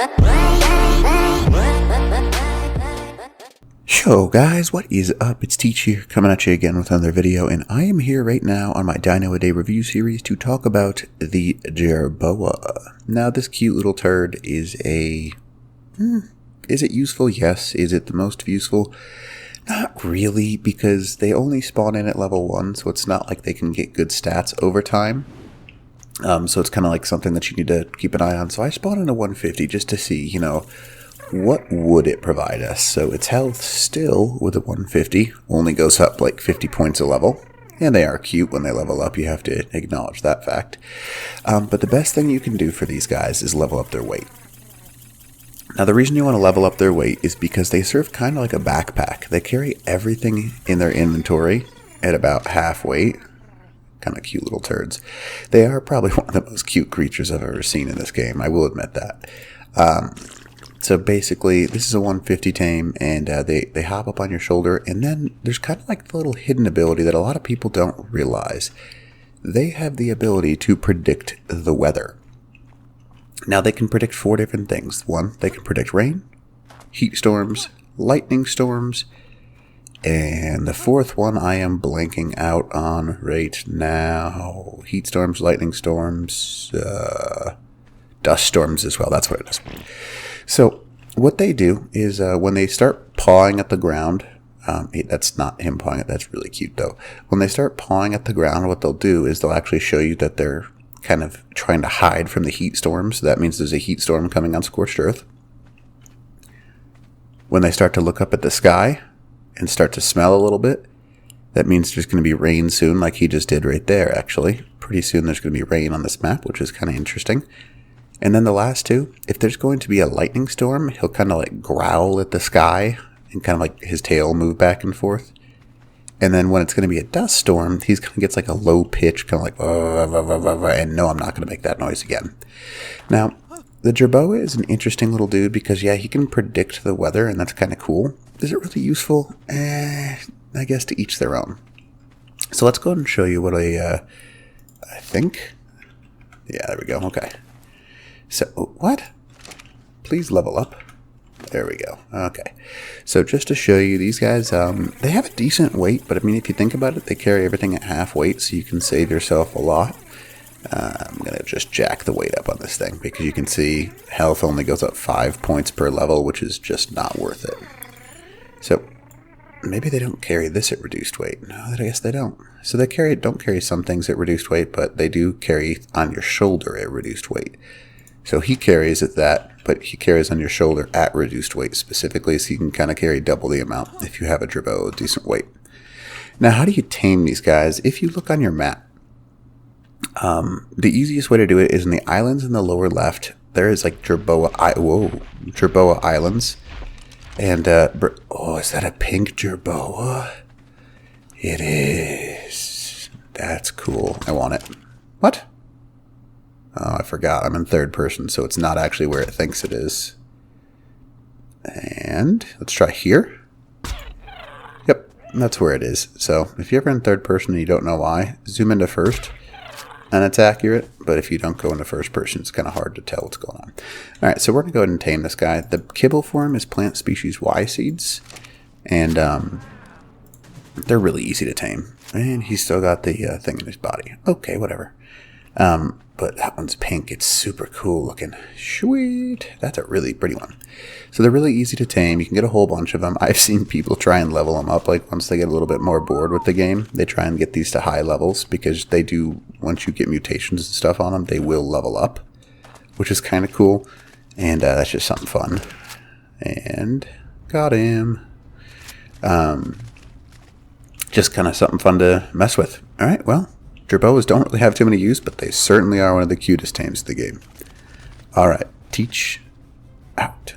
Yo guys, what is up? It's Teach here, coming at you again with another video, and I am here right now on my Dino a Day review series to talk about the Jerboa. Now this cute little turd is is it useful? Yes. Is it the most useful? Not really, because they only spawn in at level 1, so it's not like they can get good stats over time. So it's kind of like something that you need to keep an eye on. So I spawned in a 150 just to see, what would it provide us? So its health still, with a 150, only goes up like 50 points a level. And they are cute when they level up, you have to acknowledge that fact. But the best thing you can do for these guys is level up their weight. Now the reason you want to level up their weight is because they serve kind of like a backpack. They carry everything in their inventory at about half weight. Kind of cute little turds. They are probably one of the most cute creatures I've ever seen in this game, I will admit that. So basically, this is a 150 tame, and they hop up on your shoulder, and then there's kind of like the little hidden ability that a lot of people don't realize. They have the ability to predict the weather. Now, they can predict 4 different things. 1, they can predict rain, heat storms, lightning storms, and the 4th one I am blanking out on right now. Heat storms, lightning storms, dust storms as well. That's what it is. So what they do is when they start pawing at the ground, that's not him pawing it, that's really cute though. When they start pawing at the ground, what they'll do is they'll actually show you that they're kind of trying to hide from the heat storm. So that means there's a heat storm coming on scorched earth. When they start to look up at the sky and start to smell a little bit, that means there's going to be rain soon, like he just did right there actually. Pretty soon there's going to be rain on this map, which is kind of interesting. And then the last 2, if there's going to be a lightning storm, he'll kind of like growl at the sky and kind of like his tail move back and forth. And then when it's going to be a dust storm, he's kind of gets like a low pitch, kind of like, and no, I'm not going to make that noise again. Now, the Jerboa is an interesting little dude because, yeah, he can predict the weather, and that's kind of cool. Is it really useful? I guess to each their own. So let's go ahead and show you what I think. Yeah, there we go. Okay. So, what? Please level up. There we go. Okay. So just to show you, these guys, they have a decent weight, but I mean, if you think about it, they carry everything at half weight, so you can save yourself a lot. I'm going to just jack the weight up on this thing, because you can see health only goes up 5 points per level, which is just not worth it. So, maybe they don't carry this at reduced weight. No, I guess they don't. So they don't carry some things at reduced weight, but they do carry on your shoulder at reduced weight. So he carries at that, but he carries on your shoulder at reduced weight specifically, so you can kind of carry double the amount if you have a Jerboa with decent weight. Now, how do you tame these guys? If you look on your map, the easiest way to do it is in the islands in the lower left. There is like Jerboa Islands. And, oh, is that a pink Jerboa? It is. That's cool. I want it. What? Oh, I forgot. I'm in third person, so it's not actually where it thinks it is. And let's try here. Yep, that's where it is. So if you're ever in third person and you don't know why, zoom into first, and it's accurate. But if you don't go into first person, it's kind of hard to tell what's going on. All right, so we're going to go ahead and tame this guy. The kibble for him is plant species Y seeds, and they're really easy to tame. And he's still got the thing in his body. Okay, whatever. But that one's pink. It's super cool looking. Sweet. That's a really pretty one. So they're really easy to tame. You can get a whole bunch of them. I've seen people try and level them up. Like once they get a little bit more bored with the game, they try and get these to high levels because they do, once you get mutations and stuff on them, they will level up, which is kind of cool. And that's just something fun. And got him. Just kind of something fun to mess with. All right, well. Jerboas don't really have too many use, but they certainly are one of the cutest tames of the game. Alright, Teach out.